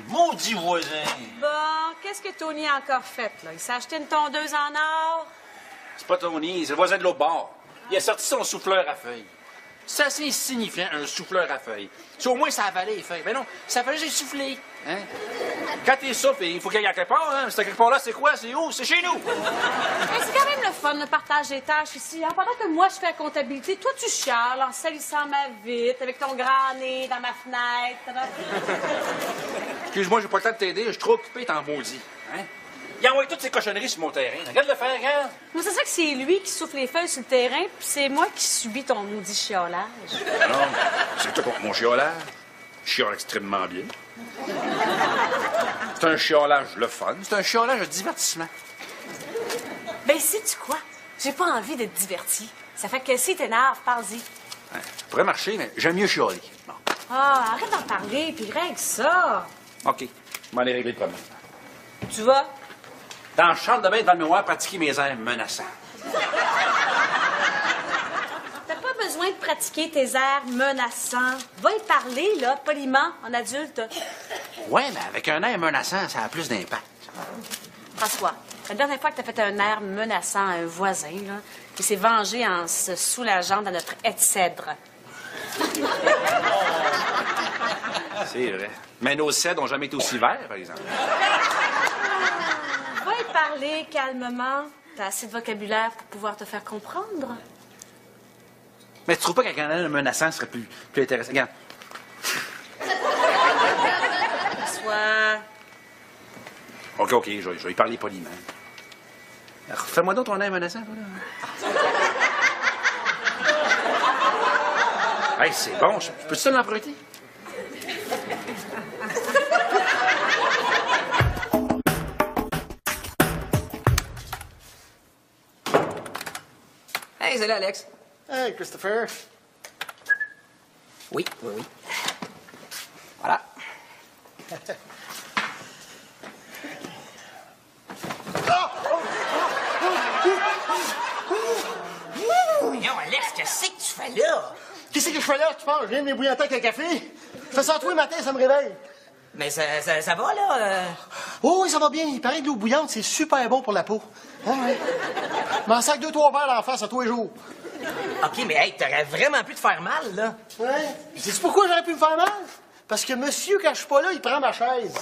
Maudit voisin! Bon, qu'est-ce que Tony a encore fait, là? Il s'est acheté une tondeuse en or? C'est pas Tony, c'est le voisin de l'autre bord. Il a sorti son souffleur à feuilles. C'est assez insignifiant, un souffleur à feuilles. Si au moins ça avalait les feuilles. Mais non, ça fallait juste souffler. Hein? Quand t'es souffle, il faut qu'il y ait quelque part. Hein? C'est quelque part-là, c'est quoi? C'est où? C'est chez nous! Mais c'est quand même le fun, le partage des tâches ici. Hein? Pendant que moi, je fais la comptabilité, toi, tu chiales en salissant ma vitre avec ton grand nez dans ma fenêtre. Excuse-moi, j'ai pas le temps de t'aider. Je suis trop occupé, t'en maudis. Hein? Il envoie toutes ces cochonneries sur mon terrain. Regarde le faire, regarde. Moi, c'est ça que c'est lui qui souffle les feuilles sur le terrain, puis c'est moi qui subis ton maudit chiolage. Non, c'est toi contre mon chiolage. Je chiole extrêmement bien. C'est un chiolage le fun. C'est un chiolage de divertissement. Ben, sais-tu quoi? J'ai pas envie d'être diverti. Ça fait que si t'énerves, parle-y. Ça pourrait marcher, mais j'aime mieux chioler. Bon. Ah, arrête d'en parler, puis règle ça. OK. Je vais aller régler le problème. Tu vas? Dans la chambre de bain devant le miroir, pratiquer mes airs menaçants. T'as pas besoin de pratiquer tes airs menaçants. Va y parler, là, poliment, en adulte. Ouais, mais avec un air menaçant, ça a plus d'impact. François, la dernière fois que t'as fait un air menaçant à un voisin, là, il s'est vengé en se soulageant dans notre haie de cèdre. C'est vrai. Mais nos cèdres n'ont jamais été aussi verts, par exemple. Va y parler calmement. T'as assez de vocabulaire pour pouvoir te faire comprendre. Mais tu trouves pas qu'un air menaçant serait plus intéressant? Regarde. François. OK, je vais y parler poliment. Alors, fais-moi donc ton air menaçant, toi, là. Hey, c'est bon. Peux-tu te l'emprunter? Hey, salut, Alex. Hey, Christopher. Oui. Voilà. Voyons, Alex, qu'est-ce que tu fais là? Qu'est-ce que je fais là, tu penses? Je viens de m'ébouillanter avec un café. Je fais ça tous les matins, ça me réveille. Mais ça va, là? Oh, oui, ça va bien. Il paraît que l'eau bouillante, c'est super bon pour la peau. Ah, ouais. Je m'en sac 2-3 verres en face à tous les jours. OK, mais hey, t'aurais vraiment pu te faire mal, là. Ouais. Sais-tu pourquoi j'aurais pu me faire mal? Parce que monsieur, quand je suis pas là, il prend ma chaise.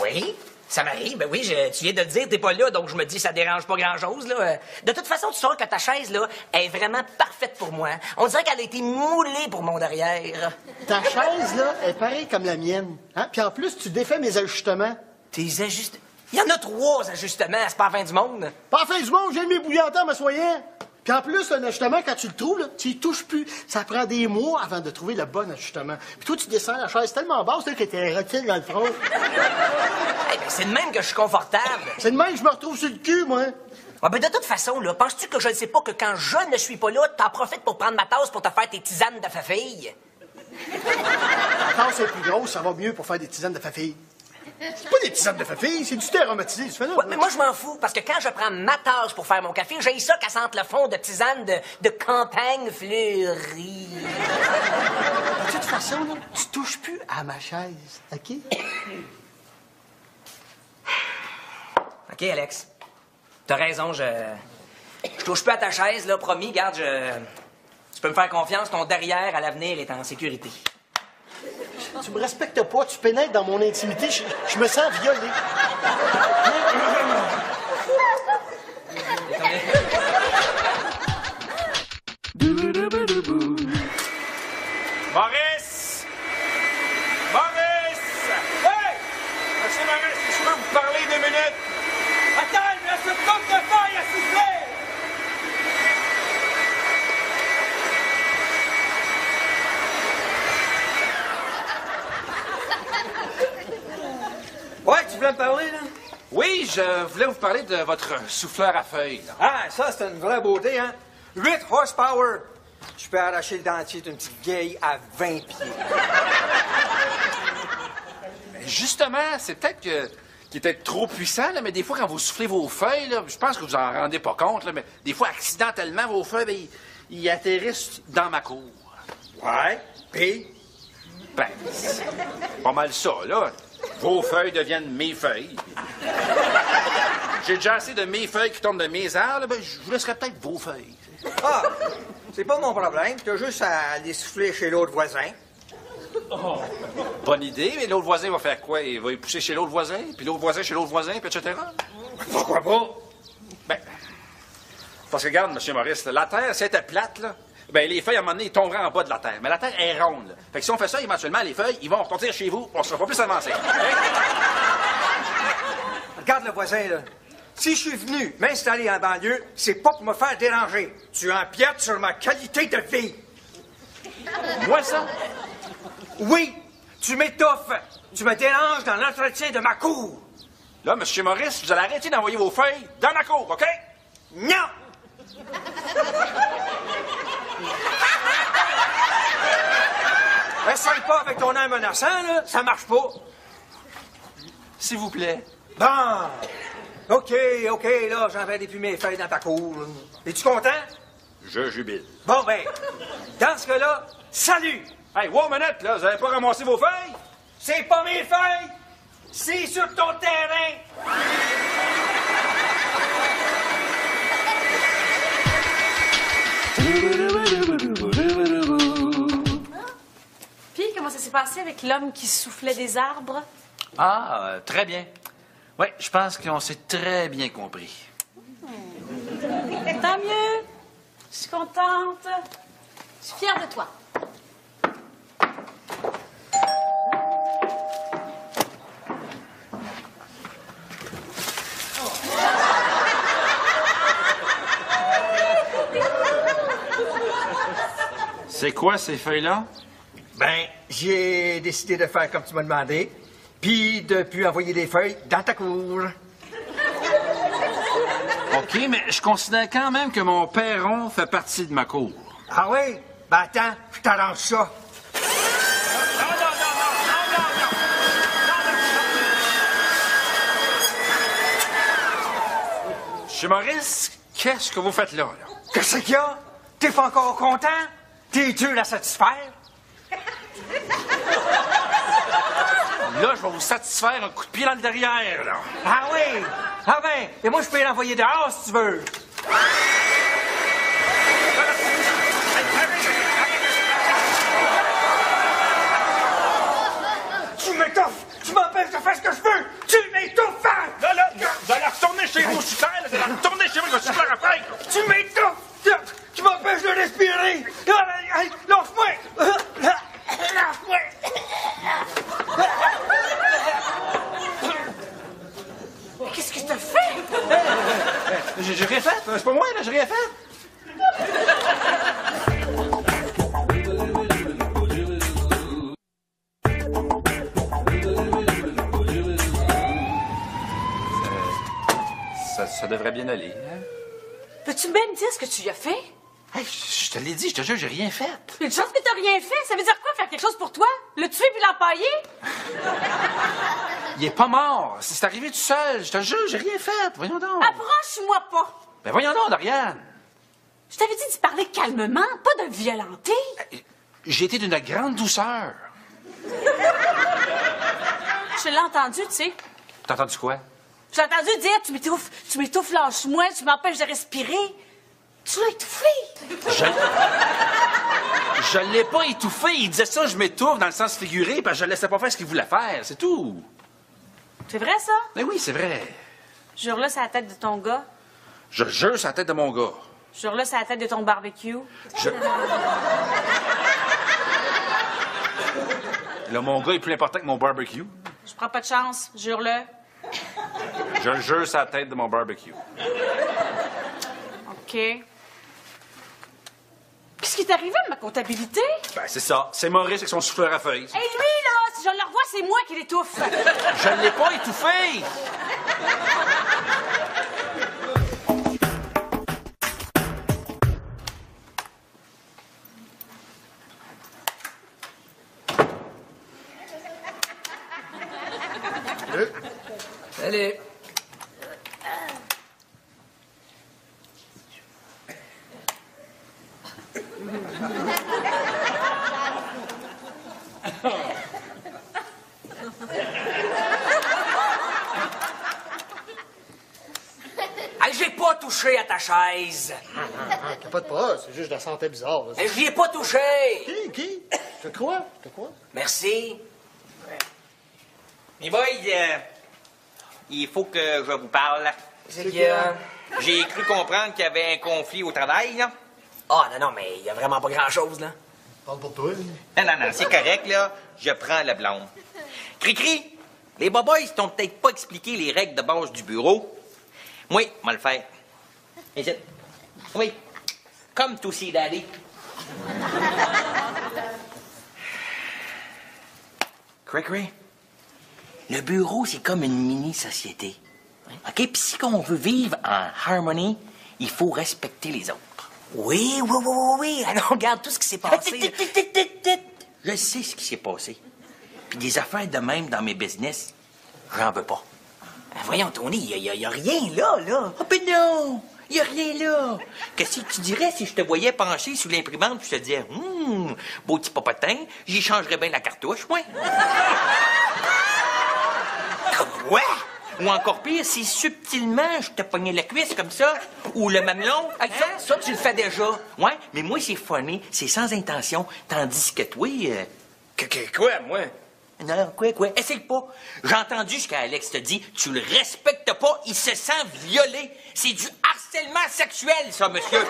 Oui, ça m'arrive. Ben oui, tu viens de le dire, t'es pas là, donc je me dis ça dérange pas grand-chose, là. De toute façon, tu sens que ta chaise, là, est vraiment parfaite pour moi. On dirait qu'elle a été moulée pour mon derrière. Ta chaise, là, est pareille comme la mienne. Hein? Puis en plus, tu défais mes ajustements. Tes ajustements? Il y en a 3 ajustements, c'est pas la fin du monde. Pas la fin du monde, je viens de m'ébouillanter en m'assoyant. Puis en plus, un ajustement, quand tu le trouves, là, tu y touches plus. Ça prend des mois avant de trouver le bon ajustement. Puis toi, tu descends la chaise tellement basse là, que t'es retire dans le front. Hey, ben, c'est de même que je suis confortable. C'est de même que je me retrouve sur le cul, moi. Ah, ben, de toute façon, là, penses-tu que je ne sais pas que quand je ne suis pas là, t'en profites pour prendre ma tasse pour te faire tes tisanes de fafille? La tasse est plus grosse, ça va mieux pour faire des tisanes de fafille. C'est pas des tisanes de fafille, c'est du thé aromatisé. Tu fais là, Ouais, mais moi, je m'en fous, parce que quand je prends ma tasse pour faire mon café, j'ai ça qu'elle sente le fond de tisane de campagne fleurie. De toute façon, là, tu touches plus à ma chaise, OK? OK, Alex. T'as raison, je touche plus à ta chaise, là, promis, garde, tu peux me faire confiance, ton derrière à l'avenir est en sécurité. Tu me respectes pas, tu pénètres dans mon intimité, je me sens violé. Maurice! Maurice! Hey! Monsieur Maurice, je peux vous parler 2 minutes? Attends, il me reste une coupe de feuilles à souffler! voulais me parler, là? Oui, je voulais vous parler de votre souffleur à feuilles. Là. Ah, ça, c'est une vraie beauté, hein? 8 horsepower. Je peux arracher le dentier d'une petite vieille à 20 pieds. Justement, c'est peut-être qu'il est peut-être trop puissant, là, mais des fois, quand vous soufflez vos feuilles, là, je pense que vous en rendez pas compte, là, mais des fois, accidentellement, vos feuilles, ben, ils atterrissent dans ma cour. Ouais, pis? Ben, c'est pas mal ça, là. Vos feuilles deviennent mes feuilles. J'ai déjà assez de mes feuilles qui tombent de mes arbres, ben, je vous laisserai peut-être vos feuilles. Ah, c'est pas mon problème. T'as juste à les souffler chez l'autre voisin. Oh, bonne idée, mais l'autre voisin va faire quoi? Il va y pousser chez l'autre voisin, puis l'autre voisin chez l'autre voisin, puis etc.? Pourquoi pas? Ben, parce que regarde, M. Maurice, la Terre, si elle était plate, là, ben les feuilles, à un moment donné, ils tomberaient en bas de la Terre. Mais la Terre est ronde, là. Fait que si on fait ça, éventuellement, les feuilles, ils vont repartir chez vous, on sera pas plus avancé. Regarde le voisin, là. Si je suis venu m'installer en banlieue, c'est pas pour me faire déranger. Tu empiètes sur ma qualité de vie. Moi, ça? Oui, tu m'étouffes. Tu me déranges dans l'entretien de ma cour. Là, M. Maurice, vous allez arrêter d'envoyer vos feuilles dans ma cour, OK? Non! Essaye pas avec ton air menaçant, là. Ça marche pas. S'il vous plaît. Bon. OK, là, j'enverrai plus mes feuilles dans ta cour. Es-tu content? Je jubile. Bon, ben, dans ce cas-là, salut! Hey, wow, minute, là, vous avez pas ramassé vos feuilles? C'est pas mes feuilles! C'est sur ton terrain! Puis, comment ça s'est passé avec l'homme qui soufflait des arbres? Ah, très bien. Oui, je pense qu'on s'est très bien compris. Tant mieux. Je suis contente. Je suis fière de toi. C'est quoi ces feuilles-là? Ben, j'ai décidé de faire comme tu m'as demandé, puis de plus envoyer des feuilles dans ta cour. OK, mais je considère quand même que mon perron fait partie de ma cour. Ah oui? Ben attends, je t'arrange ça. Monsieur Maurice, qu'est-ce que vous faites là? Qu'est-ce qu'il y a? T'es pas encore content? T'es dur à satisfaire? Là, je vais vous satisfaire un coup de pied dans le derrière, là. Ah oui? Ah ben, et moi je peux l'envoyer dehors si tu veux. Tu m'étouffes! Tu m'empêches de faire ce que je veux! Tu m'étouffes! Là, vous allez retourner chez vous, super, là, vous allez retourner chez vous, je vais super à faire. Tu m'étouffes! Tu m'empêches de respirer! Lâche-moi! Lâche-moi! Qu'est-ce que t'as fait? J'ai rien fait, c'est pas moi, là, j'ai rien fait. Ça devrait bien aller, hein? Peux-tu même dire ce que tu y as fait? Hey, je te l'ai dit, je te jure, j'ai rien fait. Une chance que t'as rien fait. Ça veut dire quoi, faire quelque chose pour toi? Le tuer puis l'empailler? Il est pas mort, c'est arrivé tout seul, je te jure, j'ai rien fait, voyons donc. Approche-moi pas. Ben voyons donc, Doriane. Je t'avais dit de parler calmement, pas de violenter. J'ai été d'une grande douceur. Je l'ai entendu, tu sais. T'as entendu quoi? J'ai entendu dire, tu m'étouffes, lâche-moi, tu m'empêches de respirer. Tu l'as étouffé. Je l'ai pas étouffé, il disait ça, je m'étouffe dans le sens figuré, parce que je le laissais pas faire ce qu'il voulait faire, c'est tout. C'est vrai, ça? Mais oui, c'est vrai. Jure-le, c'est la tête de ton gars. Je jure sur la tête de mon gars. Jure-le, c'est la tête de ton barbecue. Là, mon gars est plus important que mon barbecue. Je prends pas de chance, jure-le. Je le jure sur la tête de mon barbecue. OK. Qu'est-ce qui est arrivé à ma comptabilité? Ben, c'est ça. C'est Maurice avec son souffleur à feuilles. Et lui, là, Si je le revois, c'est moi qui l'étouffe. Je ne l'ai pas étouffé. Salut. Hey, j'ai pas touché à ta chaise. Capote pas, c'est juste de la santé bizarre. Là. J'y ai pas touché. Qui? Je te crois, Merci. Mes boys, il faut que je vous parle. C'est que... J'ai cru comprendre qu'il y avait un conflit au travail, là. Ah, non, mais il y a vraiment pas grand-chose, là. Parle pour toi. Non, c'est correct, là. Je prends le blâme. Cri-cri, les boboys t'ont peut-être pas expliqué les règles de base du bureau. Moi, moi le faire. Ici. Oui. Comme tout si d'aller. Cri-cri. Le bureau, c'est comme une mini-société. OK? Puis si on veut vivre en harmonie, il faut respecter les autres. Oui. Alors, regarde tout ce qui s'est passé. Je sais ce qui s'est passé. Puis des affaires de même dans mes business, j'en veux pas. Voyons, Tony, il y a rien là. Oh, ben non! Il y a rien là! Qu'est-ce que tu dirais si je te voyais pencher sous l'imprimante et je te disais, beau petit popotin, j'y changerais bien la cartouche, moi. Quoi? Ou encore pire, si subtilement je te pognais la cuisse comme ça, ou le mamelon. Hey, ça, tu le fais déjà. Ouais, mais moi, c'est funny, c'est sans intention, tandis que toi... Quoi, moi? Non, quoi? Essaye pas. J'ai entendu ce qu'Alex te dit. Tu le respectes pas, il se sent violé. C'est du harcèlement sexuel, ça, monsieur.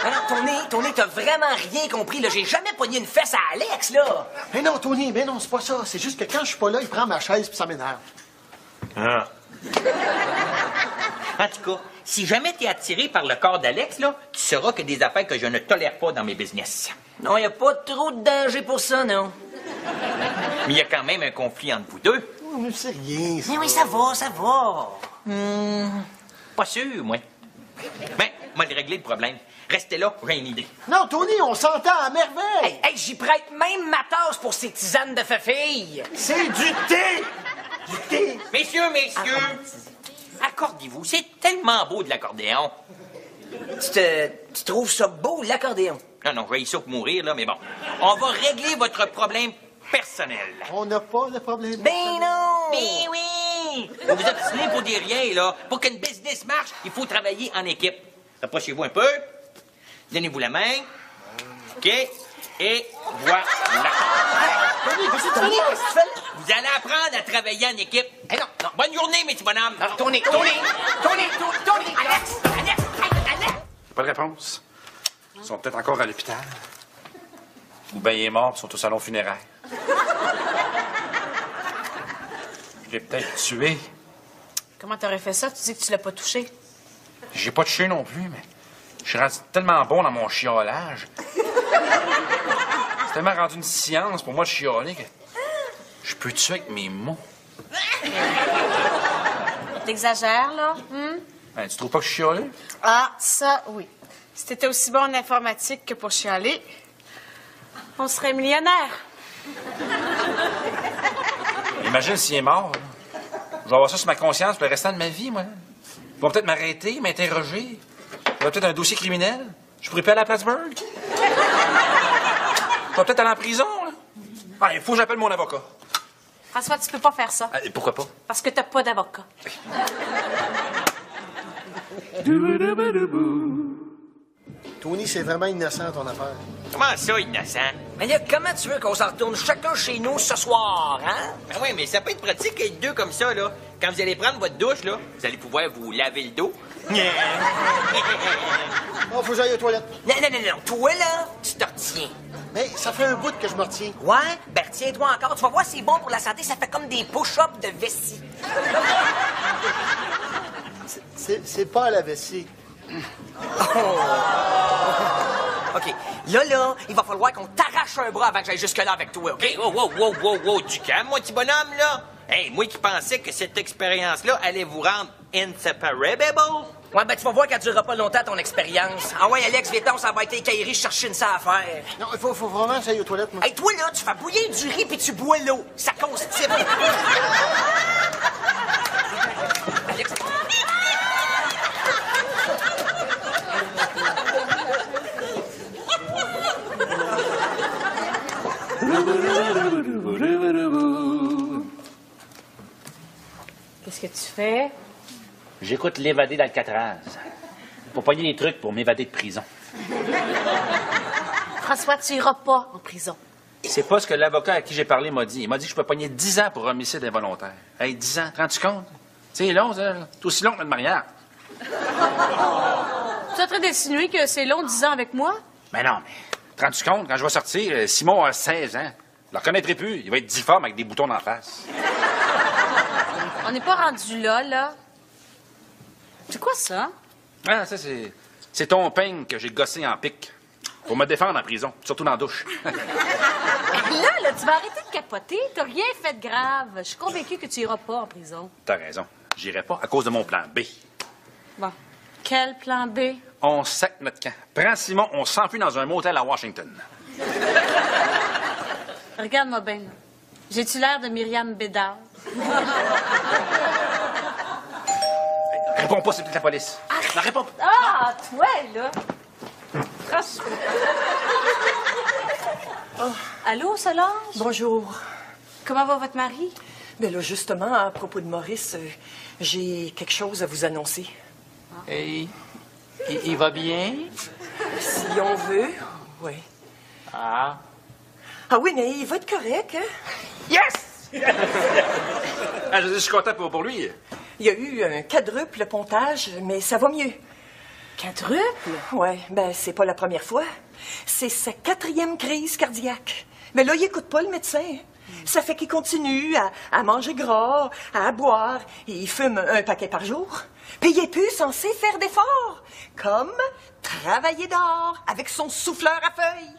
Alors, Tony, t'as vraiment rien compris, là. J'ai jamais pogné une fesse à Alex, là. Mais non, Tony, mais non, c'est pas ça. C'est juste que quand je suis pas là, il prend ma chaise puis ça m'énerve. Ah. En tout cas, si jamais t'es attiré par le corps d'Alex, là, tu sauras que des affaires que je ne tolère pas dans mes business. Non, y a pas trop de danger pour ça, non. Mais il y a quand même un conflit entre vous deux. Oh, mais c'est rien, ça. Mais oui, ça va. Pas sûr, moi. Ben, moi, de régler le problème. Restez là, j'ai une idée. Non, Tony, on s'entend à merveille. Hey, j'y prête même ma tasse pour ces tisanes de fefille. C'est du thé! Du thé! Messieurs, accordez-vous. C'est tellement beau de l'accordéon. Tu trouves ça beau, l'accordéon? Non, je vais y ça pour mourir, là, mais bon. On va régler votre problème personnel. On n'a pas de problème. Ben non! Mais oui! Vous vous obstinez pour dire rien, là. Pour qu'une business marche, il faut travailler en équipe. Rapprochez-vous un peu. Donnez-vous la main. OK? Et voilà. Tony, qu'est-ce que tu fais? Vous allez apprendre à travailler en équipe. Hey, non. Bonne journée, mes petits bonhommes. Tony, Alex! Pas de réponse. Ils sont peut-être encore à l'hôpital. Ou bien il est mort, ils sont au salon funéraire. Je l'ai peut-être tué. Comment t'aurais fait ça? Tu dis que tu l'as pas touché. J'ai pas touché non plus, mais je suis rendu tellement bon dans mon chiolage. C'est tellement rendu une science pour moi de chioler que je peux tuer avec mes mots. T'exagères, là? Ben, tu trouves pas que je suis chiolé? Ah, ça, oui. Si t'étais aussi bon en informatique que pour chialer, on serait millionnaire. Imagine s'il est mort. Là. Je vais avoir ça sur ma conscience pour le restant de ma vie, moi. Ils vont peut-être m'arrêter, m'interroger. J'aurai peut-être un dossier criminel. Je pourrais pas aller à Plattsburgh. Je vais peut-être aller en prison, là. Ah, il faut que j'appelle mon avocat. François, tu peux pas faire ça. Pourquoi pas? Parce que t'as pas d'avocat. Tony, c'est vraiment innocent, ton affaire. Comment ça, innocent? Mais là, comment tu veux qu'on s'en retourne chacun chez nous ce soir, hein? Ben oui, mais ça peut être pratique être deux comme ça, là. Quand vous allez prendre votre douche, là, vous allez pouvoir vous laver le dos. Oh, faut que j'aille aux toilettes. Non. Toi, là, tu te retiens. Mais ça fait un bout que je me retiens. Ouais? Ben, retiens-toi encore. Tu vas voir, c'est bon pour la santé. Ça fait comme des push-ups de vessie. C'est pas à la vessie. OK. Là, il va falloir qu'on t'arrache t'arrache un bras avant que j'aille jusque-là avec toi, OK? Hey, wow, du calme, mon petit bonhomme, là. Hey, moi qui pensais que cette expérience-là allait vous rendre inseparable. Ouais, ben tu vas voir qu'elle durera pas longtemps, ton expérience. Ah ouais, Alex, viens-donc, ça va être les cailleries chercher une ça à faire. Non, il faut vraiment que j'aille aux toilettes, moi. Hey, toi, là, tu fais bouillir du riz puis tu bois l'eau. Ça constipe. Alex... Qu'est-ce que tu fais? J'écoute l'évadé d'Alcatraz. Pour pogner des trucs pour m'évader de prison. François, tu iras pas en prison. C'est pas ce que l'avocat à qui j'ai parlé m'a dit. Il m'a dit que je peux pogner 10 ans pour homicide involontaire. Hey, 10 ans, te rends-tu compte? C'est long, ça. C'est aussi long que notre mariage. Tu es en train d'insinuer que c'est long 10 ans avec moi? Ben non, mais te rends-tu compte? Quand je vais sortir, Simon a 16 ans. Je le reconnaîtrai plus. Il va être difforme avec des boutons d'en face. On n'est pas rendu là. C'est quoi ça? Ah, ça, c'est ton peigne que j'ai gossé en pique. Pour me défendre en prison, surtout dans la douche. Là, tu vas arrêter de capoter. T'as rien fait de grave. Je suis convaincue que tu iras pas en prison. T'as raison. J'irai pas à cause de mon plan B. Bon. Quel plan B? On sac notre camp. Prends Simon, on s'enfuit dans un motel à Washington. Regarde-moi bien. J'ai-tu l'air de Myriam Bédard? Réponds pas, c'est peut-être la police. Non, réponds pas. Ah, toi, là! Franchement. Allô, Solange? Bonjour. Comment va votre mari? Bien là, justement, à propos de Maurice, j'ai quelque chose à vous annoncer. Hey, il va bien? Si on veut, oui. Ah. Ah oui, mais il va être correct, hein? Yes! Ah, je suis content pour lui. Il y a eu un quadruple pontage, mais ça va mieux. Quadruple? Oui, ben c'est pas la première fois. C'est sa 4e crise cardiaque. Mais là, il écoute pas le médecin. Ça fait qu'il continue à manger gras, à boire. Et il fume un paquet par jour. Puis il est plus censé faire d'efforts. Comme travailler dehors avec son souffleur à feuilles.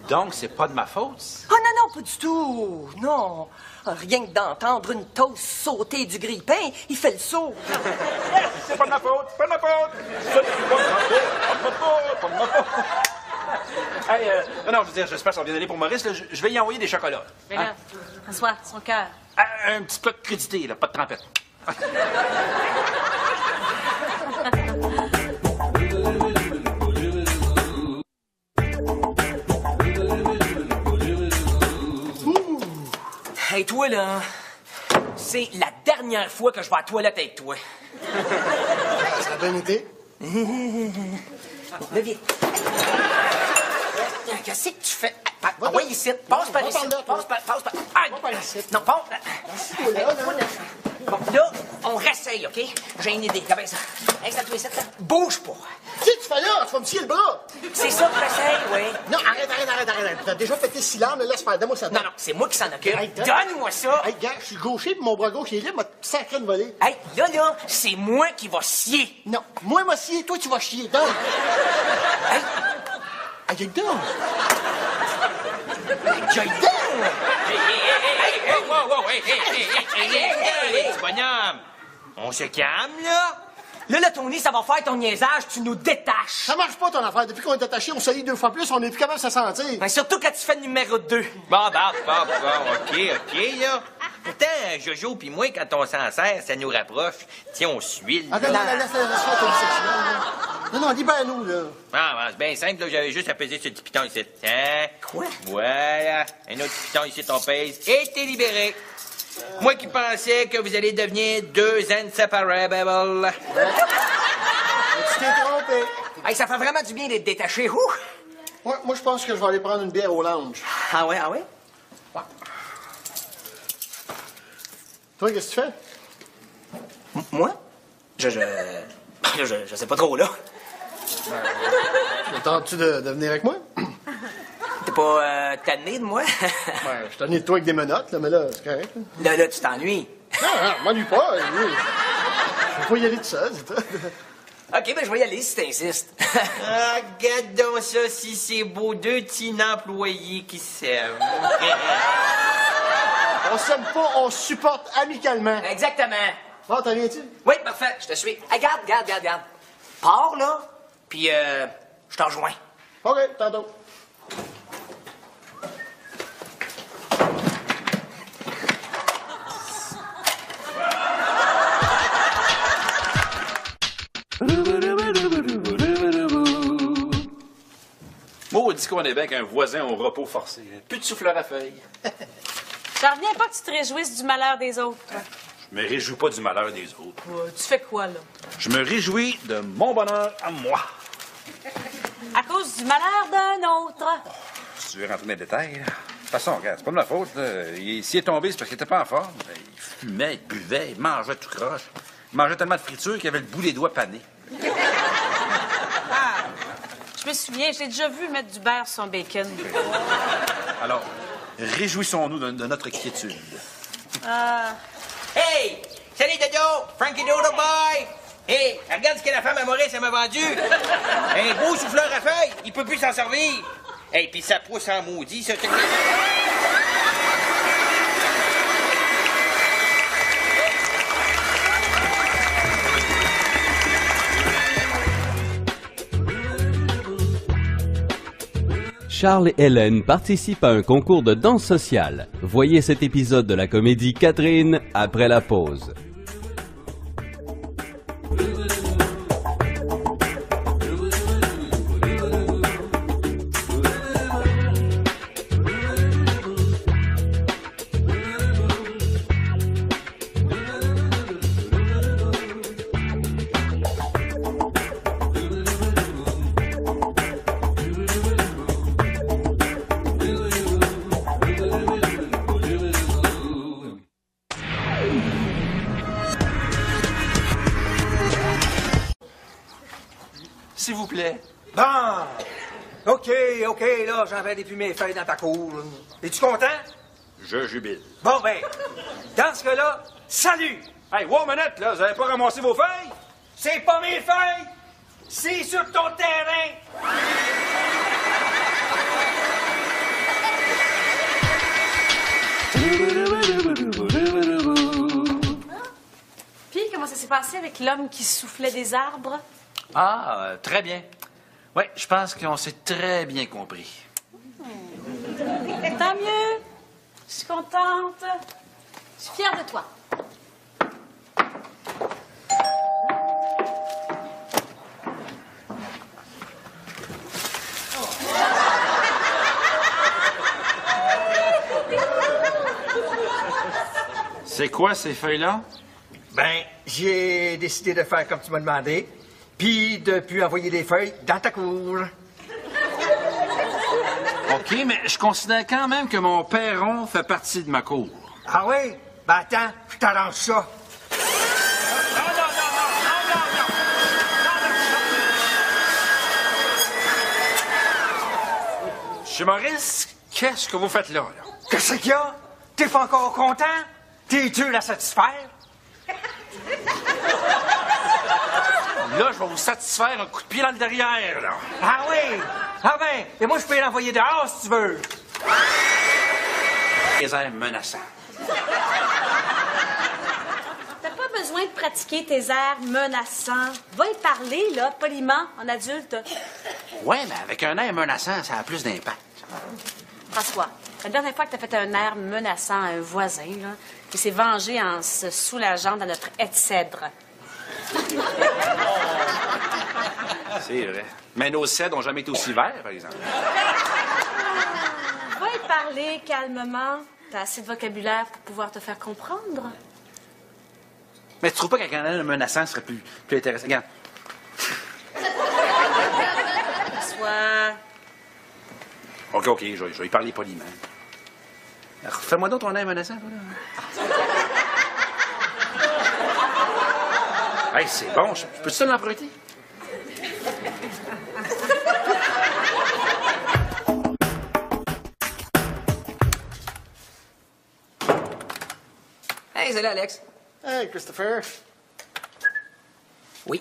Donc, c'est pas de ma faute? Oh non, pas du tout. Non. Rien que d'entendre une toast sauter du grille-pain, il fait le saut. C'est pas de ma faute, pas de ma faute! C'est pas de ma faute, pas de ma faute! Hey, non, je veux dire, j'espère que ça va bien aller pour Maurice. Là. Je vais y envoyer des chocolats. Mais là, François, son cœur. Un petit plat de crédité, là, pas de trempette. Hey, toi, là, c'est la dernière fois que je vais à la toilette avec toi. Ça a bien été. Là, viens. Qu'est-ce que tu fais? Ah, ouais, ici. Passe par ici. Passe par... Aïe! Non, passe... Bon, là, on réessaye, OK? J'ai une idée. Regarde ça. Installe-toi ici, là. Bouge pas. Qu'est-ce que tu fais là? Tu vas me scier le bras. C'est ça que j'essaye, oui. Non, arrête. T'as déjà pété 6 larmes, laisse faire. Donne-moi ça. Non, c'est moi qui s'en occupe. Hey, Donne-moi ça. Hey, gars, je suis gaucher, puis mon bras gauche, il est libre, m'a sacré une volée. Hey, là, c'est moi qui va scier. Non, moi, m'a scié, toi, tu vas chier. Donne. Hey, Hey, donne. Joy, Hey, petit bonhomme! On se calme, là? Là, Tony, ça va faire ton niaisage, tu nous détaches. Ça marche pas, ton affaire. Depuis qu'on est attaché, on salit 2 fois plus, on est plus capable de se sentir. Ben, surtout quand tu fais le numéro 2. Bon, OK, là. Pourtant, Jojo puis moi, quand on s'en sert, ça nous rapproche. Tiens, on suit, là. Attends, laisse faire ton sexuel, là. Non, libère-nous, là. Ah, c'est bien simple, là. J'avais juste à peser ce petit piton ici. Hein? Quoi? Voilà. Un autre petit piton ici, ton pèse. Et t'es libéré. Moi qui pensais que vous allez devenir 2 inseparables. Tu t'es trompé. Hey, ça fait vraiment du bien d'être détaché. Ouh! Ouais, moi, je pense que je vais aller prendre une bière au lounge. Ah ouais? Toi, qu'est-ce que tu fais? Moi? Je sais pas trop, là. Attends-tu de venir avec moi? T'es pas tanné de moi? Ouais, je t'en ai de toi avec des menottes, là, mais là, c'est correct. Là, tu t'ennuies. Non, m'ennuie pas. Je vais pas y aller tout seul, c'est tout. OK, ben je vais y aller si t'insistes. Ah, regarde donc ça, si c'est beau, 2 petits employés qui s'aiment. On s'aime pas, on se supporte amicalement. Exactement. Bon, t'en viens-tu? Oui, parfait, je te suis. Hey, garde. Pars, là, puis je te rejoins. OK, tantôt. Maudit qu'on est avec un voisin au repos forcé. Plus de souffleur à feuilles. J'en reviens pas que tu te réjouisses du malheur des autres. toi. Je me réjouis pas du malheur des autres. Tu fais quoi, là? Je me réjouis de mon bonheur à moi. À cause du malheur d'un autre. Si tu veux rentrer dans les détails, là. De toute façon, regarde, c'est pas de ma faute. Là. S'il est tombé, c'est parce qu'il était pas en forme. Il fumait, il buvait, il mangeait tout croche. Il mangeait tellement de friture qu'il avait le bout des doigts pané. Je me souviens, j'ai déjà vu mettre du beurre sur son bacon. Alors, réjouissons-nous de notre quiétude. Hey! Salut, Dodo! Frankie Dodo Boy! Hey, regarde ce que la femme à Maurice m'a vendu! Un beau souffleur à feuilles! Il peut plus s'en servir! Hey, puis ça pousse en maudit, ça. Charles et Hélène participent à un concours de danse sociale. Voyez cet épisode de la comédie Catherine après la pause. S'il vous plaît. Bon! OK, là, j'en vais plus mes feuilles dans ta cour. Es-tu content? Je jubile. Bon, ben, dans ce cas-là, salut! Hey, wow, minute, là, vous avez pas ramassé vos feuilles? C'est pas mes feuilles! C'est sur ton terrain! Puis, comment ça s'est passé avec l'homme qui soufflait des arbres? Ah, très bien. Oui, je pense qu'on s'est très bien compris. Tant mieux. Je suis contente. Je suis fière de toi. C'est quoi ces feuilles-là? Ben, j'ai décidé de faire comme tu m'as demandé, puis de plus envoyer des feuilles dans ta cour. OK, mais je considère quand même que mon perron fait partie de ma cour. Ah oui? Ben attends, je t'arrange ça. Monsieur Maurice, qu'est-ce que vous faites là? Qu'est-ce qu'il y a? T'es pas encore content? T'es dur à satisfaire? Là, je vais vous satisfaire un coup de pied dans le derrière, là. Ah oui? Ah ben, et moi je peux l'envoyer dehors si tu veux. Les airs menaçants. T'as pas besoin de pratiquer tes airs menaçants. Va y parler, là, poliment, en adulte. Ouais, mais avec un air menaçant, ça a plus d'impact. François, la dernière fois que t'as fait un air menaçant à un voisin, là, il s'est vengé en se soulageant dans notre haie de cèdre. C'est vrai. Mais nos cèdres n'ont jamais été aussi verts, par exemple. Va y parler calmement. T'as assez de vocabulaire pour pouvoir te faire comprendre. Mais tu trouves pas qu'avec un air menaçant serait plus intéressant? Regarde. François. OK, je vais y parler poliment. Alors, fais-moi donc ton air menaçant, toi, là. Hey, c'est bon. Je peux-tu te l'emprunter? Hey, salut, Alex. Hey, Christopher. Oui.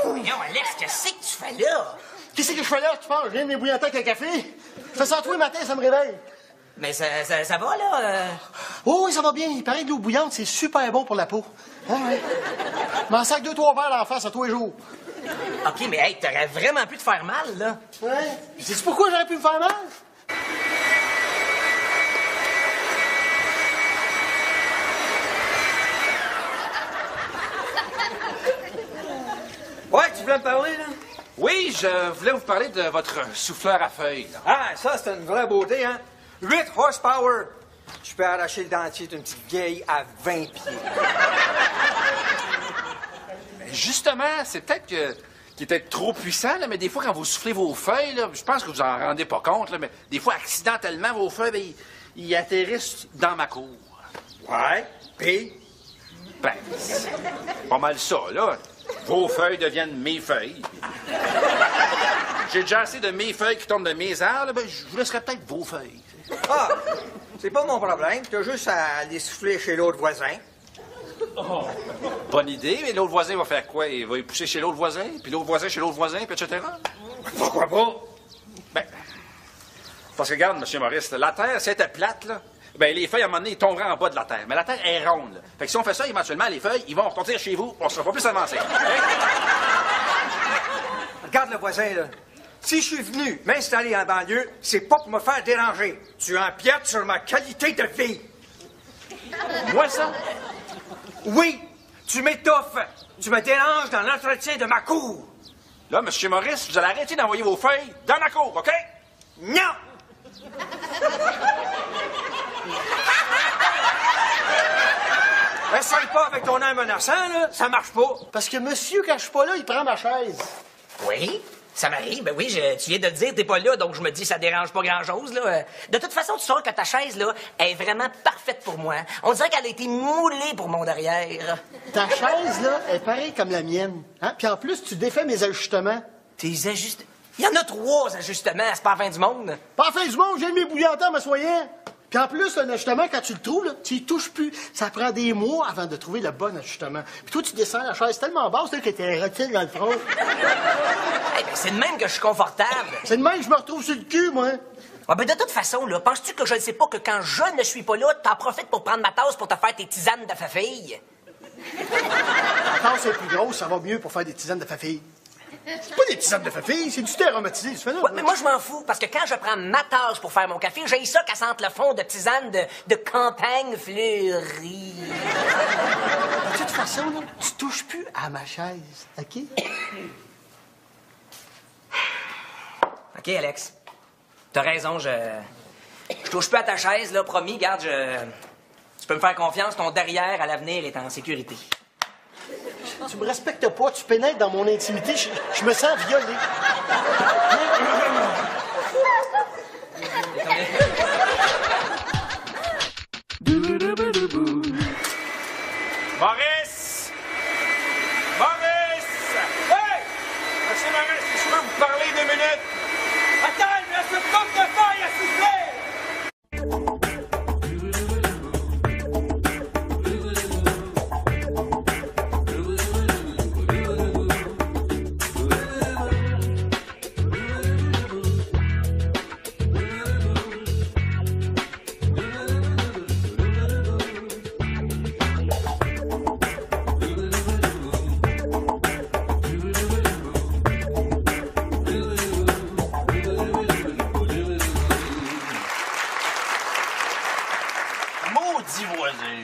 Voyons, Alex, qu'est-ce que tu fais là? Qu'est-ce que je fais là, tu penses? Je viens de m'ébouillanter avec un café. Je fais ça tous les matins, ça me réveille. Mais ça va, là? Oh oui, ça va bien. Il paraît que l'eau bouillante, c'est super bon pour la peau. Ouais, ouais. Je m'en sac 2-3 verres d'en face à tous les jours. OK, mais hey, t'aurais vraiment pu te faire mal, là. Ouais. Sais-tu pourquoi j'aurais pu me faire mal? Ouais, tu voulais me parler, là? Oui, je voulais vous parler de votre souffleur à feuilles. Là. Ah, ça, c'est une vraie beauté, hein? 8 horsepower. Je peux arracher le dentier d'une petite vieille à 20 pieds. Mais justement, c'est peut-être qu'il est peut-être trop puissant, là, mais des fois, quand vous soufflez vos feuilles, là, je pense que vous en rendez pas compte, là, mais des fois, accidentellement, vos feuilles, ben, ils atterrissent dans ma cour. Ouais, pis? Ben, c'est pas mal ça, là. Vos feuilles deviennent mes feuilles. J'ai déjà assez de mes feuilles qui tombent de mes arbres, ben, je vous laisserai peut-être vos feuilles. Ah, c'est pas mon problème. T'as juste à les souffler chez l'autre voisin. Oh, bonne idée, mais l'autre voisin va faire quoi? Il va y pousser chez l'autre voisin, puis l'autre voisin chez l'autre voisin, puis etc.? Pourquoi pas? Ben, parce que regarde, M. Maurice, la Terre, si elle était plate, là, ben les feuilles, à un moment donné, ils tomberaient en bas de la Terre. Mais la Terre est ronde, là. Fait que si on fait ça, éventuellement, les feuilles, ils vont retomber chez vous, on sera pas plus avancé. Regarde le voisin, là. Si je suis venu m'installer en banlieue, c'est pas pour me faire déranger. Tu empiètes sur ma qualité de vie. Moi, ça? Oui, tu m'étouffes. Tu me déranges dans l'entretien de ma cour. Là, M. Maurice, vous allez arrêter d'envoyer vos feuilles dans ma cour, OK? Non! Essaye pas avec ton air menaçant, là. Ça marche pas. Parce que monsieur, quand je suis pas là, il prend ma chaise. Oui, ça m'arrive. Ben oui, tu viens de le dire, t'es pas là, donc je me dis ça dérange pas grand-chose, là. De toute façon, tu sauras que ta chaise, là, est vraiment parfaite pour moi. On dirait qu'elle a été moulée pour mon derrière. Ta chaise, là, est pareille comme la mienne. Hein? Puis en plus, tu défais mes ajustements. Tes ajustements? Il y en a 3 ajustements, c'est pas la fin du monde. Pas la fin du monde, je viens de m'ébouillanter en m'assoyant. Puis en plus, un ajustement, quand tu le trouves, là, tu y touches plus. Ça prend des mois avant de trouver le bon ajustement. Puis toi, tu descends la chaise tellement basse là, que t'es rotine dans le front. Hey, ben, c'est de même que je suis confortable. C'est de même que je me retrouve sur le cul, moi. Ah ben de toute façon, là, penses-tu que je ne sais pas que quand je ne suis pas là, t'en profites pour prendre ma tasse pour te faire tes tisanes de fafille? La tasse est plus grosse, ça va mieux pour faire des tisanes de fafille. C'est pas des tisanes de fafille, c'est du thé aromatisé. Tu fais là, ouais, mais moi, je m'en fous, parce que quand je prends ma tasse pour faire mon café, j'ai ça qu'elle sente le fond de tisane de campagne fleurie. De toute façon, là, tu touches plus à ma chaise, OK? OK, Alex. T'as raison, je touche plus à ta chaise, là, promis, garde, tu peux me faire confiance, ton derrière à l'avenir est en sécurité. Tu me respectes pas, tu pénètres dans mon intimité, je me sens violé. Maurice! Maurice! Hey! Monsieur Maurice, je peux vous parler 2 minutes? Attends, il me reste une coupe de feuilles à souffler!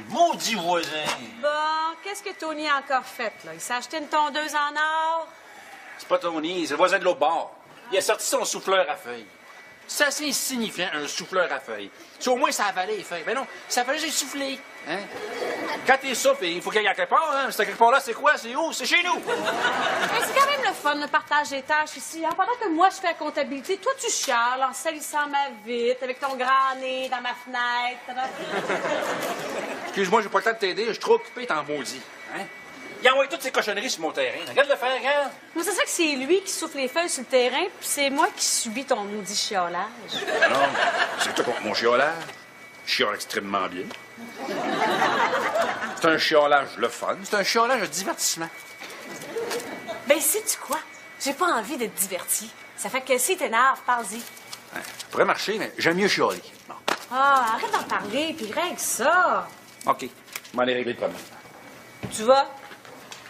Maudit voisin! Bon, qu'est-ce que Tony a encore fait, là? Il s'est acheté une tondeuse en or? C'est pas Tony, c'est le voisin de l'autre bord. Il a sorti son souffleur à feuilles. C'est assez insignifiant, un souffleur à feuilles. Si au moins ça avalait les feuilles. Mais non, ça fallait juste souffler. Hein? Quand t'es souffle, il faut qu'il y ait quelque part. Hein? Ce quelque part-là, c'est quoi? C'est où? C'est chez nous! Mais c'est quand même le fun, le partage des tâches ici. Hein? Pendant que moi, je fais la comptabilité, toi, tu chiales en salissant ma vitre, avec ton grand nez dans ma fenêtre. Excuse-moi, j'ai pas le temps de t'aider. Je suis trop occupé, t'en maudis. Hein? Il a envoyé toutes ces cochonneries sur mon terrain. Regarde le faire, regarde. Moi, c'est ça que c'est lui qui souffle les feuilles sur le terrain, puis c'est moi qui subis ton maudit chiolage. Non, c'est toi contre mon chiolage. Je chiale extrêmement bien. C'est un chiolage le fun. C'est un chiolage de divertissement. Ben, sais-tu quoi? J'ai pas envie d'être diverti. Ça fait que si t'énerves, parle-y. Ça pourrait marcher, mais j'aime mieux chialer. Bon. Ah, arrête d'en parler, puis règle ça. OK. Je vais aller régler le problème. Tu vas?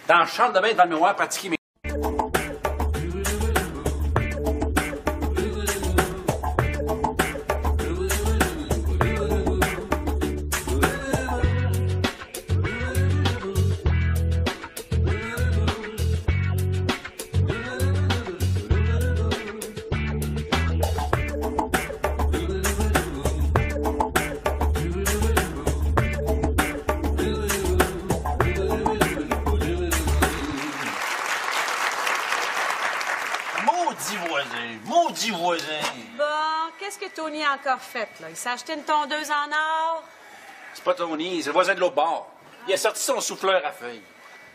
Dans la chambre de bain devant le miroir, pratiquer mes... Maudit voisin! Bon, qu'est-ce que Tony a encore fait, là? Il s'est acheté une tondeuse en or? C'est pas Tony, c'est le voisin de l'autre bord. Il a sorti son souffleur à feuilles.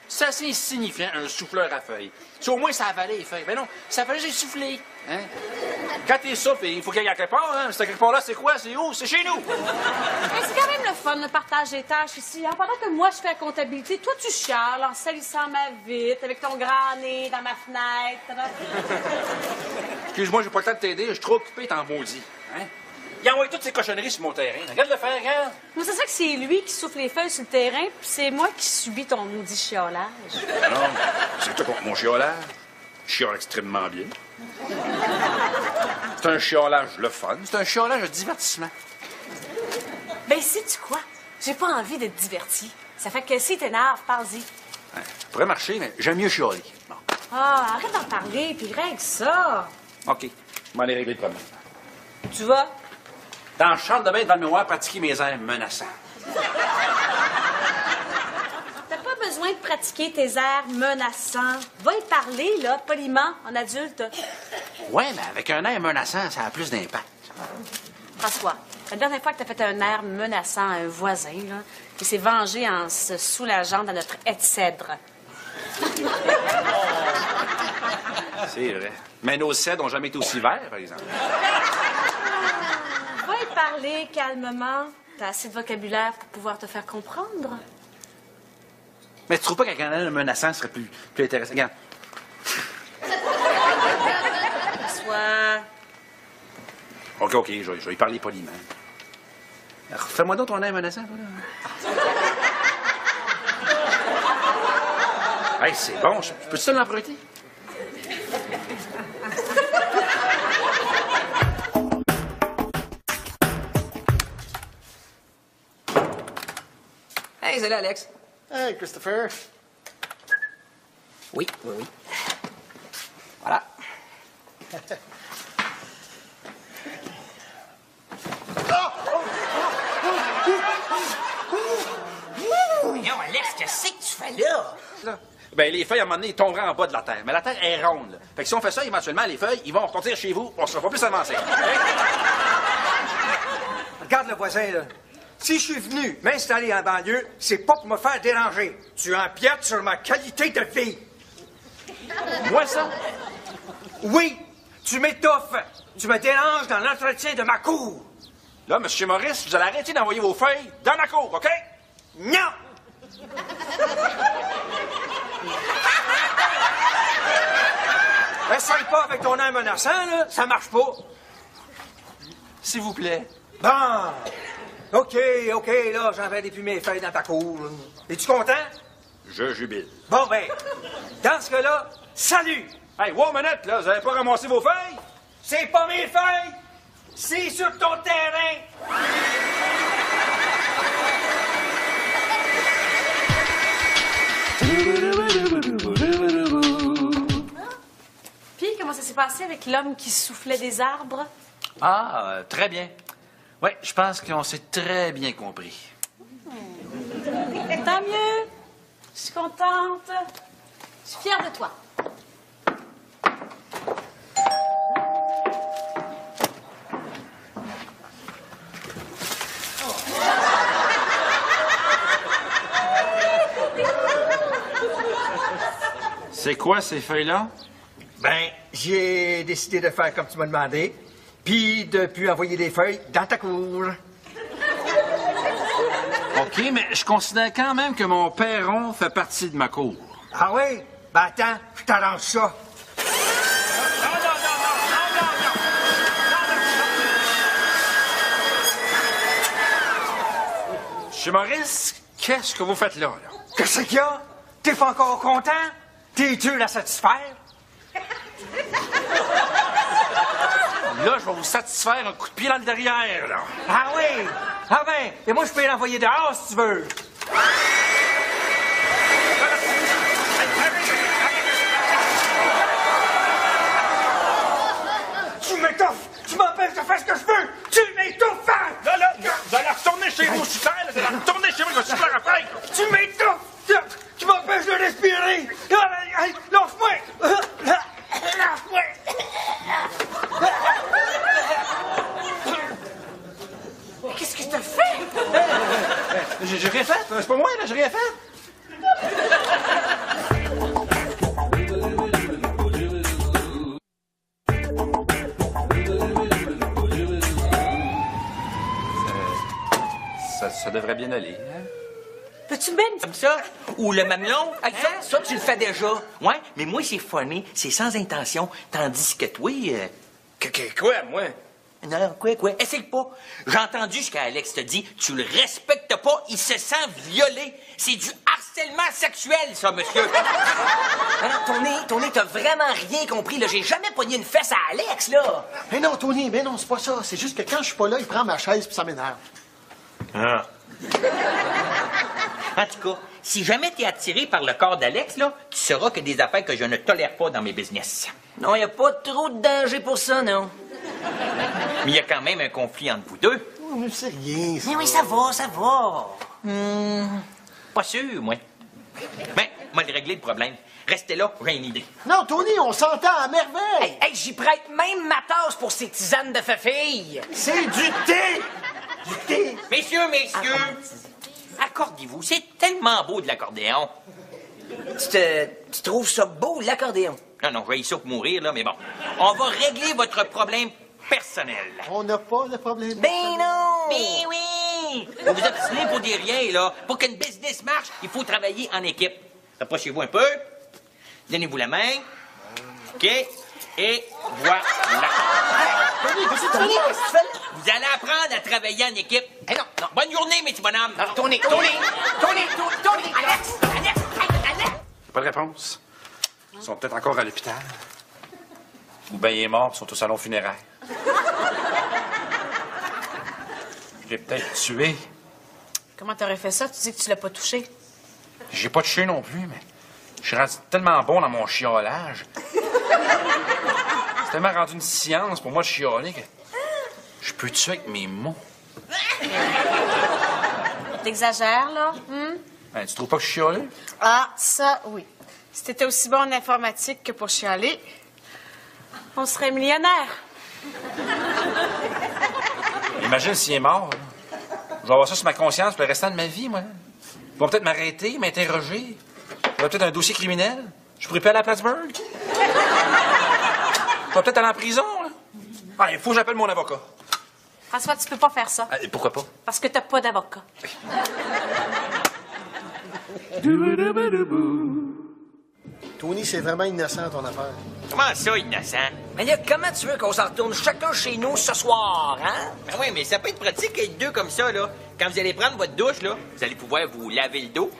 C'est assez insignifiant, un souffleur à feuilles. Si au moins ça avalait les feuilles. Mais non, ça fallait juste souffler. Hein? Quand t'es souffle, il faut qu'il y ait quelque part. Hein? Cette quelque part-là, c'est quoi? C'est où? C'est chez nous. Mais c'est quand même le fun, le partage des tâches ici. Hein? Pendant que moi, je fais la comptabilité, toi, tu chiales en salissant ma vitre, avec ton grand nez dans ma fenêtre. Excuse-moi, j'ai pas le temps de t'aider. Je suis trop occupé, t'en maudis. Hein? Il envoie toutes ces cochonneries sur mon terrain. Regarde le faire, regarde. Mais c'est ça que c'est lui qui souffle les feuilles sur le terrain, puis c'est moi qui subis ton maudit chiolage. Non, c'est toi contre mon chiolage. Je chiale extrêmement bien. C'est un chiolage le fun. C'est un chiolage de divertissement. Ben, sais-tu quoi? J'ai pas envie d'être diverti. Ça fait que si t'énerves, parle-y. Ça pourrait marcher, mais j'aime mieux chialer. Bon. Ah, arrête d'en parler, puis règle ça. OK. Je vais aller régler le problème. Tu vas? Dans la chambre de bain devant le miroir, pratiquer mes airs menaçants. T'as pas besoin de pratiquer tes airs menaçants. Va y parler, là, poliment, en adulte. Ouais, mais avec un air menaçant, ça a plus d'impact. François, la dernière fois que t'as fait un air menaçant à un voisin, là, il s'est vengé en se soulageant dans notre haie de cèdre. C'est vrai. Mais nos cèdres n'ont jamais été aussi verts, par exemple. Va y parler calmement. T'as assez de vocabulaire pour pouvoir te faire comprendre. Mais tu trouves pas qu'un air menaçant serait plus intéressant? Regarde. François. OK, je vais y parler poliment. Alors, fais-moi donc ton air menaçant, voilà. Hey, c'est bon. Peux-tu te l'emprunter? Hey, salut, Alex. Hey, Christopher. Oui. Voilà. Voyons, Alex, qu'est-ce que tu fais là? Ben, les feuilles, à un moment donné, ils tomberaient en bas de la terre. Mais la terre est ronde, là. Fait que si on fait ça, éventuellement, les feuilles, ils vont repartir chez vous. On sera pas plus avancé. Regarde le voisin, là. Si je suis venu m'installer en banlieue, c'est pas pour me faire déranger. Tu empiètes sur ma qualité de vie. Moi, ça? Oui, tu m'étouffes. Tu me déranges dans l'entretien de ma cour. Là, M. Maurice, vous allez arrêter d'envoyer vos feuilles dans ma cour, OK? Non! Essaye pas avec ton air menaçant, là. Ça marche pas. S'il vous plaît. Bon. OK, là, j'enverrai plus mes feuilles dans ta cour. Es-tu content? Je jubile. Bon, ben, dans ce cas-là, salut! Hey, wow, minute, là, vous avez pas ramassé vos feuilles? C'est pas mes feuilles! C'est sur ton terrain! Puis, comment ça s'est passé avec l'homme qui soufflait des arbres? Ah, très bien. Oui, je pense qu'on s'est très bien compris. Tant mieux. Je suis contente. Je suis fière de toi. C'est quoi ces feuilles-là? Ben, j'ai décidé de faire comme tu m'as demandé, puis de plus envoyer des feuilles dans ta cour. OK, mais je considère quand même que mon perron fait partie de ma cour. Ah oui? Ben attends, je t'arrange ça. Monsieur Maurice, qu'est-ce que vous faites là? Qu'est-ce qu'il y a? T'es pas encore content? T'es dur à satisfaire? Là, je vais vous satisfaire un coup de pied dans le derrière, là. Ah oui? Ah ben, et moi je peux l'envoyer dehors si tu veux. Tu m'étouffes! Tu m'empêches de faire ce que je veux! Tu m'étouffes! Hein? Là, vous allez retourner chez vous, super, là. Vous allez retourner chez vous, il va super à faire. Tu m'étouffes! Tu m'empêches de respirer! Lâche-moi! Lâche-moi! Qu'est-ce que t'as fait? J'ai rien fait, c'est pas moi, là, j'ai rien fait. Ça devrait bien aller, hein? Peux-tu même Comme ça? Ou le mamelon? Hey, ça, tu le fais déjà. Ouais, mais moi, c'est funny, c'est sans intention. Tandis que toi, Quoi, moi? Non, quoi? Essaye pas. J'ai entendu ce qu'Alex te dit. Tu le respectes pas, il se sent violé. C'est du harcèlement sexuel, ça, monsieur. Tony, t'as vraiment rien compris, là. J'ai jamais pogné une fesse à Alex, là. Mais non, Tony, mais non, c'est pas ça. C'est juste que quand je suis pas là, il prend ma chaise puis ça m'énerve. Ah. En tout cas, si jamais t'es attiré par le corps d'Alex, là, tu sauras que des affaires que je ne tolère pas dans mes business. Non, y a pas trop de danger pour ça, non. Mais il y a quand même un conflit entre vous deux. Oh, mais c'est rien, ça. Mais oui, ça va. Pas sûr, moi. Ben, moi, le régler le problème. Restez là, j'ai une idée. Non, Tony, on s'entend à merveille. Hey, j'y prête même ma tasse pour ces tisanes de fefille. C'est du thé! Du thé! Messieurs, accordez-vous. C'est tellement beau de l'accordéon. Tu trouves ça beau, l'accordéon? Non, je vais y ça pour mourir, là, mais bon. On va régler votre problème personnel. On n'a pas de problème. Ben non! Ben oui! Vous vous obstinez pour dire rien, là. Pour qu'une business marche, il faut travailler en équipe. Rapprochez-vous un peu. Donnez-vous la main. OK? Et voilà. Tony, qu'est-ce que tu fais là? Vous allez apprendre à travailler en équipe. Eh non. Bonne journée, mes petits bonhommes. Tony, Alex! Pas de réponse. Ils sont peut-être encore à l'hôpital. Ou bien il est mort, ils sont au salon funéraire. Je l'ai peut-être tué. Comment t'aurais fait ça? Tu dis que tu l'as pas touché. J'ai pas touché non plus, mais je suis rendu tellement bon dans mon chiolage. C'est tellement rendu une science pour moi de chioler que je peux tuer avec mes mots. T'exagères, là? Ben, tu trouves pas que je chiole? Ah, ça, oui. Si t'étais aussi bon en informatique que pour chialer, on serait millionnaire. Imagine s'il est mort. Là. Je vais avoir ça sur ma conscience pour le restant de ma vie, moi. Ils vont peut-être m'arrêter, m'interroger. J'aurai peut-être un dossier criminel. Je pourrais plus aller à Plattsburgh. Je vais peut-être aller en prison, là. Ah, il faut que j'appelle mon avocat. François, tu peux pas faire ça. Ah, pourquoi pas? Parce que t'as pas d'avocat. Tony, c'est vraiment innocent, ton affaire. Comment ça, innocent? Mais là, comment tu veux qu'on s'en retourne chacun chez nous ce soir, hein? Ben oui, mais ça peut être pratique être deux comme ça, là. Quand vous allez prendre votre douche, là, vous allez pouvoir vous laver le dos.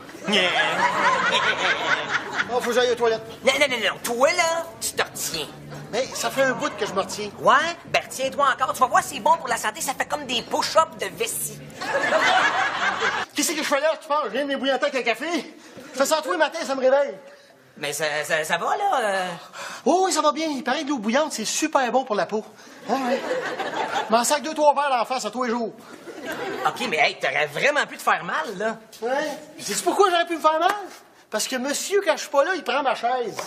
Oh, faut que j'aille aux toilettes. Non. Toi, là, tu te retiens. Mais ça fait un bout que je me retiens. Ouais? Ben, retiens-toi encore. Tu vas voir, c'est bon pour la santé. Ça fait comme des push-ups de vessie. Qu'est-ce que je fais là, tu penses? Je viens de m'ébouillanter avec un café. Je fais ça tous les matins, ça me réveille. Mais ça va, là? Oh oui, ça va bien. Il paraît que l'eau bouillante, c'est super bon pour la peau. Ouais. Je m'en sac 2-3 verres d'en face à tous les jours. OK, mais hey, t'aurais vraiment pu te faire mal, là. Ouais. Sais-tu pourquoi j'aurais pu me faire mal? Parce que monsieur, quand je suis pas là, il prend ma chaise.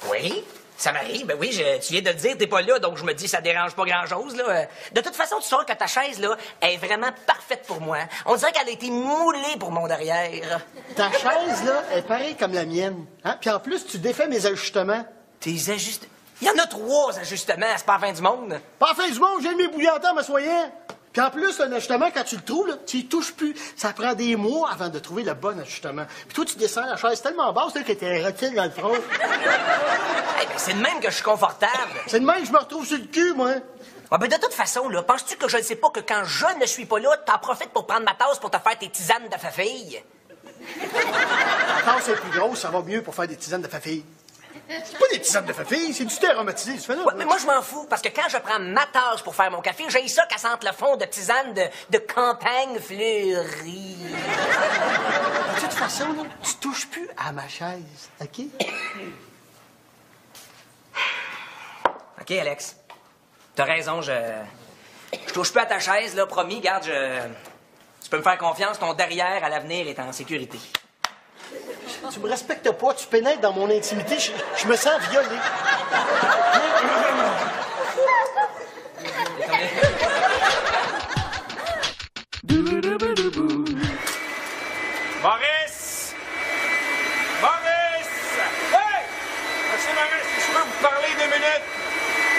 Oui? Ça m'arrive, ben oui, tu viens de le dire, t'es pas là, donc je me dis, ça dérange pas grand-chose, là. De toute façon, tu sauras que ta chaise, là, est vraiment parfaite pour moi. On dirait qu'elle a été moulée pour mon derrière. Ta chaise, là, est pareille comme la mienne. Hein? Puis en plus, tu défais mes ajustements. Tes ajustements? Il y en a 3 ajustements, c'est pas la fin du monde. Pas la fin du monde, je viens de m'ébouillanter en m'assoyant. Puis en plus, un ajustement, quand tu le trouves, là, tu y touches plus. Ça prend des mois avant de trouver le bon ajustement. Puis toi, tu descends la chaise tellement basse là, que t'es rotine dans le front. Hey, ben, c'est de même que je suis confortable. C'est de même que je me retrouve sur le cul, moi. Ah ben de toute façon, là, penses-tu que je ne sais pas que quand je ne suis pas là, t'en profites pour prendre ma tasse pour te faire tes tisanes de fafille? La tasse est plus grosse, ça va mieux pour faire des tisanes de fafille. C'est pas des tisanes de fafille, c'est du thé aromatisé, tu fais là. Ouais, mais moi, je m'en fous, parce que quand je prends ma tasse pour faire mon café, j'ai ça qu'elle sente le fond de tisane de campagne fleurie. De toute façon, là, tu touches plus à ma chaise, OK? OK, Alex. T'as raison, je touche plus à ta chaise, là, promis, garde, tu peux me faire confiance, ton derrière à l'avenir est en sécurité. Tu me respectes pas, tu pénètres dans mon intimité, je me sens violé. Maurice! Maurice! Hey! Monsieur Maurice, je peux vous parler 2 minutes?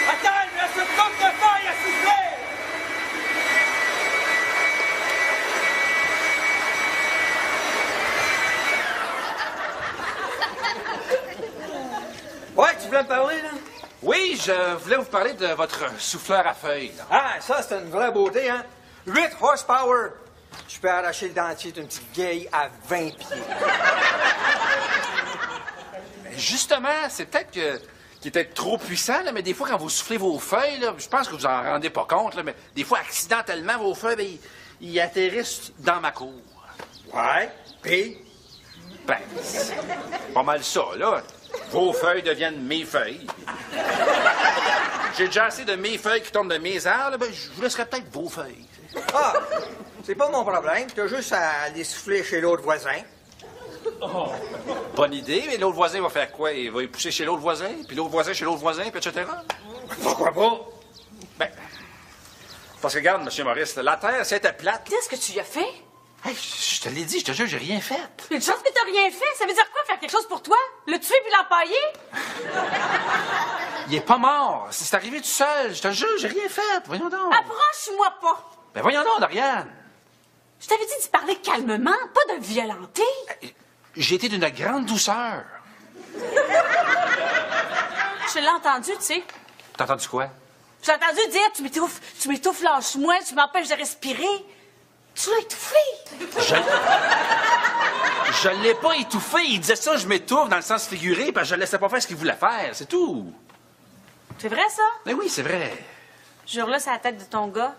Attends, il me reste une coupe de feuilles à souffler! Ouais, tu voulais me parler, là? Oui, je voulais vous parler de votre souffleur à feuilles. Là. Ah, ça, c'est une vraie beauté, hein? 8 horsepower. Je peux arracher le dentier d'une petite vieille à 20 pieds. Mais justement, c'est peut-être qu'il est peut-être trop puissant, là, mais des fois, quand vous soufflez vos feuilles, là, je pense que vous en rendez pas compte, là, mais des fois, accidentellement, vos feuilles, ben, ils atterrissent dans ma cour. Ouais, puis? Ben, c'est pas mal ça, là. Vos feuilles deviennent mes feuilles. J'ai déjà assez de mes feuilles qui tombent de mes arbres, là, ben, je vous laisserai peut-être vos feuilles. Ah, c'est pas mon problème. T'as juste à les souffler chez l'autre voisin. Oh, bonne idée, mais l'autre voisin va faire quoi? Il va y pousser chez l'autre voisin, puis l'autre voisin chez l'autre voisin, puis etc. Pourquoi pas? Ben, parce que regarde, M. Maurice, la Terre, c'était plate. Qu'est-ce que tu y as fait? Hey, je te l'ai dit, je te jure, j'ai rien fait. Une chance que t'as rien fait. Ça veut dire quoi, faire quelque chose pour toi? Le tuer puis l'empailler? Il est pas mort. C'est arrivé tout seul. Je te jure, j'ai rien fait. Voyons donc. Approche-moi pas. Ben voyons donc, Doriane. Je t'avais dit de parler calmement, pas de le violenter. J'ai été d'une grande douceur. Je l'ai entendu, tu sais. T'as entendu quoi? J'ai entendu dire, tu m'étouffes, lâche-moi, tu m'empêches de respirer. Tu l'as étouffé. Je l'ai pas étouffé. Il disait ça, je m'étouffe dans le sens figuré, parce que je le laissais pas faire ce qu'il voulait faire. C'est tout. C'est vrai, ça? Ben oui, c'est vrai. Jure-le, c'est la tête de ton gars.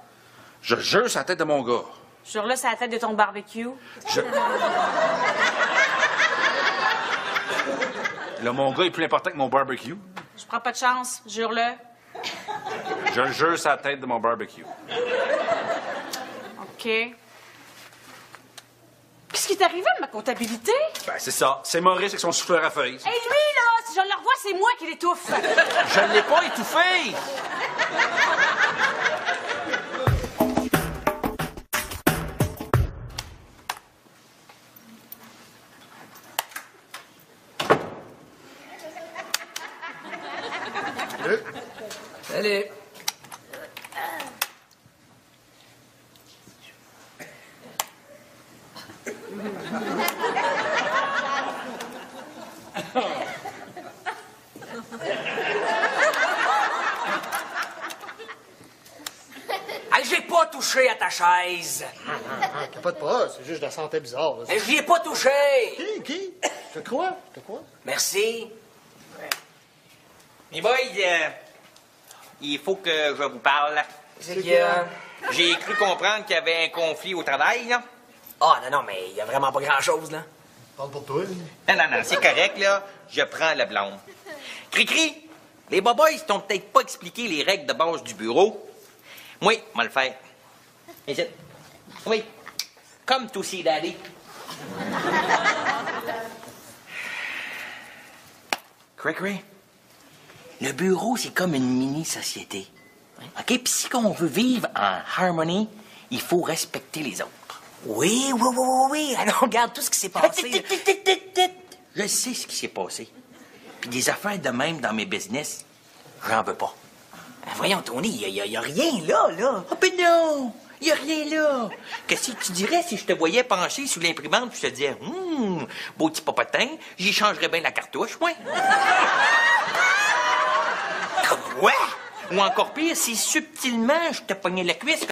Je jure sur la tête de mon gars. Jure-le, c'est la tête de ton barbecue. Là, mon gars est plus important que mon barbecue. Je prends pas de chance. Jure-le. Je le jure sur la tête de mon barbecue. OK. Qu'est-ce qui est arrivé à ma comptabilité? Ben, c'est ça. C'est Maurice avec son souffleur à feuilles. Et lui, là, si je le revois, c'est moi qui l'étouffe. Je ne l'ai pas étouffé. Salut. Hey, j'ai pas touché à ta chaise. T'as pas de pas, c'est juste de la santé bizarre. Là. Hey, j'y ai pas touché. Qui? Je te crois, Merci. Mes boys, il faut que je vous parle. C'est qu'il y a... J'ai cru comprendre qu'il y avait un conflit au travail, là. Ah, non, mais il y a vraiment pas grand-chose, là. Parle pour toi. Non, c'est correct, là. Je prends le blâme. Cri-cri, les boboys t'ont peut-être pas expliqué les règles de base du bureau. Moi, je vais le faire. Ici. Oui. Comme tout see, daddy. Cri-cri, le bureau, c'est comme une mini-société. OK? Puis si on veut vivre en harmonie, il faut respecter les autres. Oui. Alors, regarde tout ce qui s'est passé. Je sais ce qui s'est passé. Puis des affaires de même dans mes business, j'en veux pas. Voyons, Tony, il y a rien là. Ah, ben non! Y a rien là. Qu'est-ce que tu dirais si je te voyais penché sous l'imprimante puis je te disais, beau petit popotin, j'y changerais bien la cartouche, moi. Quoi? Ou encore pire, si subtilement je te pognais la cuisse